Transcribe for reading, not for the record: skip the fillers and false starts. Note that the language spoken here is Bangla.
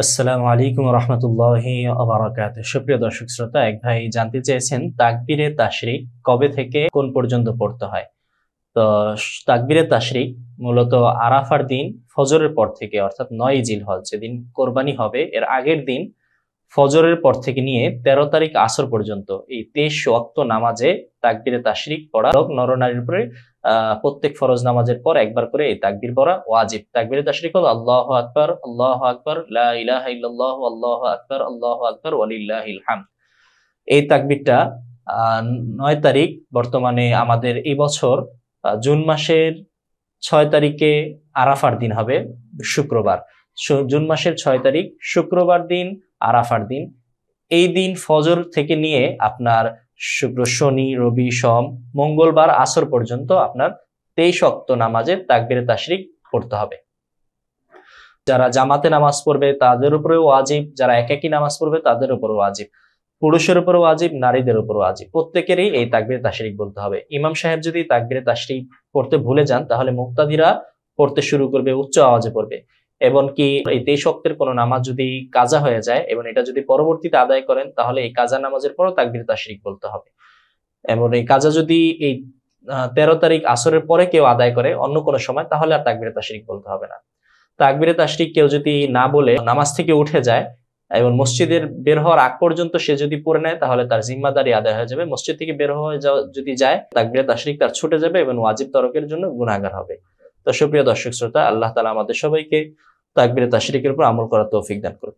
আসসালামু আলাইকুম রহমতুল্লাহি ওয়া সুপ্রিয় দর্শক শ্রোতা, এক ভাই জানতে চেয়েছেন তাকবীরে তাশরিক কবে থেকে কোন পর্যন্ত পড়তে হয়। তো তাকবীরে তাশরিক মূলত আরাফার দিন ফজরের পর থেকে, অর্থাৎ 9 জিলহজ যেদিন কোরবানি হবে এর আগের দিন ফজরের পর থেকে নিয়ে 13 তারিখ আসর পর্যন্ত এই 23 ওয়াক্ত নামাজে তাকবীরে তাশরিক পড়া নরনারীর উপরে প্রত্যেক ফরজ নামাজের পর একবার করে এই তাকবীর পড়া ওয়াজিব। তাকবীরে তাশরিক হলো আল্লাহু আকবার, আল্লাহু আকবার, লা ইলাহা ইল্লাল্লাহ, আল্লাহু আকবার ওয়ালিল্লাহিল হামদ। এই তাকবীরটা 9 তারিখ, বর্তমানে আমাদের এই বছর জুন মাসের 6 তারিখে আরাফার দিন হবে, শুক্রবার। জুন মাসের 6 তারিখ শুক্রবার দিন আরাফার দিন। এই দিন ফজর থেকে নিয়ে আপনার শুক্র, শনি, রবি, সোম, মঙ্গলবার আসর পর্যন্ত আপনার 23 ওয়াক্ত নামাজে তাকবীরে তাশরিক পড়তে হবে। যারা জামাতে নামাজ পড়বে তাদের উপরেও ওয়াজিব, যারা একাকী নামাজ পড়বে তাদের উপরেও ওয়াজিব, পুরুষের উপরও ওয়াজিব, নারীদের উপরও ওয়াজিব, প্রত্যেকেরই এই তাকবীরে তাশরিক বলতে হবে। ইমাম সাহেব যদি তাকবীরে তাশরিক পড়তে ভুলে যান তাহলে মুক্তাদিরা পড়তে শুরু করবে, উচ্চ আওয়াজে পড়বে। এমনকি এই 23 ওয়াক্তের কোনো নামাজ যদি কাজা হয়ে যায় এবং এটা যদি পরবর্তীতে আদায় করেন তাহলে এই কাজা নামাজের পরও তাকবীরে তাশরিক বলতে হবে। এবং এই কাজা যদি এই 13 তারিখ আসরের পরে কেউ আদায় করে অন্য কোনো সময়, তাহলে আর তাকবীরে তাশরিক বলতে হবে না। তাকবীরে তাশরিক কেউ যদি না বলে নামাজ থেকে উঠে যায় এবং মসজিদের বের হওয়ার আগ পর্যন্ত সে যদি পড়ে নেয় তাহলে তার জিম্মাদারি আদায় হয়ে যাবে। মসজিদ থেকে বের হয়ে যদি যায় তাকবীরে তাশরিক তার ছুটে যাবে এবং ওয়াজিব তরকের জন্য গুনাহগার হবে। তো সুপ্রিয় দর্শক শ্রোতা, আল্লাহ তাআলা আমাদের সবাইকে তাকবীরে তাশরিকের উপর আমল করার তৌফিক দান করুন।